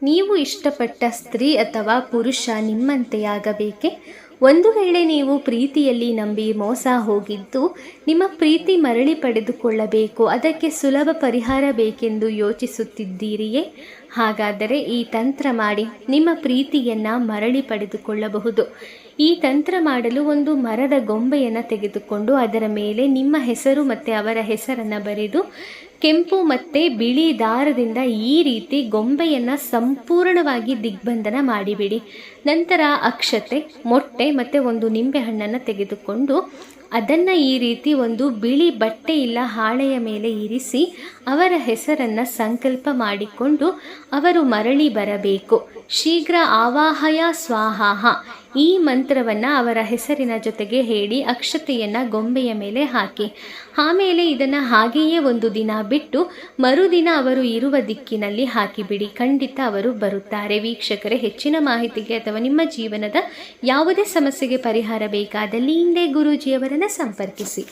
ನೀವು ಇಷ್ಟಪಟ್ಟ ಸ್ತ್ರೀ ಅಥವಾ ಪುರುಷ ನಿಮ್ಮಂತೆಯಾಗಬೇಕೆ? ಒಂದು ವೇಳೆ ನೀವು ಪ್ರೀತಿಯಲ್ಲಿ ನಂಬಿ ಮೋಸ ಹೋಗಿದ್ದು ನಿಮ್ಮ ಪ್ರೀತಿ ಮರಳಿ ಪಡೆದುಕೊಳ್ಳಬೇಕು, ಅದಕ್ಕೆ ಸುಲಭ ಪರಿಹಾರ ಬೇಕೆಂದು ಯೋಚಿಸುತ್ತಿದ್ದೀರಿಯೇ? ಹಾಗಾದರೆ ಈ ತಂತ್ರ ಮಾಡಿ ನಿಮ್ಮ ಪ್ರೀತಿಯನ್ನು ಮರಳಿ ಪಡೆದುಕೊಳ್ಳಬಹುದು. ಈ ತಂತ್ರ ಮಾಡಲು ಒಂದು ಮರದ ಗೊಂಬೆಯನ್ನು ತೆಗೆದುಕೊಂಡು ಅದರ ಮೇಲೆ ನಿಮ್ಮ ಹೆಸರು ಮತ್ತು ಅವರ ಹೆಸರನ್ನು ಬರೆದು ಕೆಂಪು ಮತ್ತು ಬಿಳಿ ದಾರದಿಂದ ಈ ರೀತಿ ಗೊಂಬೆಯನ್ನು ಸಂಪೂರ್ಣವಾಗಿ ದಿಗ್ಬಂಧನ ಮಾಡಿಬಿಡಿ. ನಂತರ ಅಕ್ಷತೆ, ಮೊಟ್ಟೆ ಮತ್ತು ಒಂದು ನಿಂಬೆಹಣ್ಣನ್ನು ತೆಗೆದುಕೊಂಡು ಅದನ್ನು ಈ ರೀತಿ ಒಂದು ಬಿಳಿ ಬಟ್ಟೆ ಇಲ್ಲ ಹಾಳೆಯ ಮೇಲೆ ಇರಿಸಿ ಅವರ ಹೆಸರನ್ನು ಸಂಕಲ್ಪ ಮಾಡಿಕೊಂಡು ಅವರು ಮರಳಿ ಬರಬೇಕು. ಶೀಘ್ರ ಆವಾಹಯ ಸ್ವಾಹಾಹ ಈ ಮಂತ್ರವನ್ನು ಅವರ ಹೆಸರಿನ ಜೊತೆಗೆ ಹೇಳಿ ಅಕ್ಷತೆಯನ್ನು ಗೊಂಬೆಯ ಮೇಲೆ ಹಾಕಿ. ಆಮೇಲೆ ಇದನ್ನು ಹಾಗೆಯೇ ಒಂದು ದಿನ ಬಿಟ್ಟು ಮರುದಿನ ಅವರು ಇರುವ ದಿಕ್ಕಿನಲ್ಲಿ ಹಾಕಿಬಿಡಿ. ಖಂಡಿತ ಅವರು ಬರುತ್ತಾರೆ. ವೀಕ್ಷಕರೇ, ಹೆಚ್ಚಿನ ಮಾಹಿತಿಗೆ ಅಥವಾ ನಿಮ್ಮ ಜೀವನದ ಯಾವುದೇ ಸಮಸ್ಯೆಗೆ ಪರಿಹಾರ ಬೇಕಾದಲ್ಲಿ ಹಿಂದೆ ಗುರೂಜಿಯವರನ್ನು ಸಂಪರ್ಕಿಸಿ.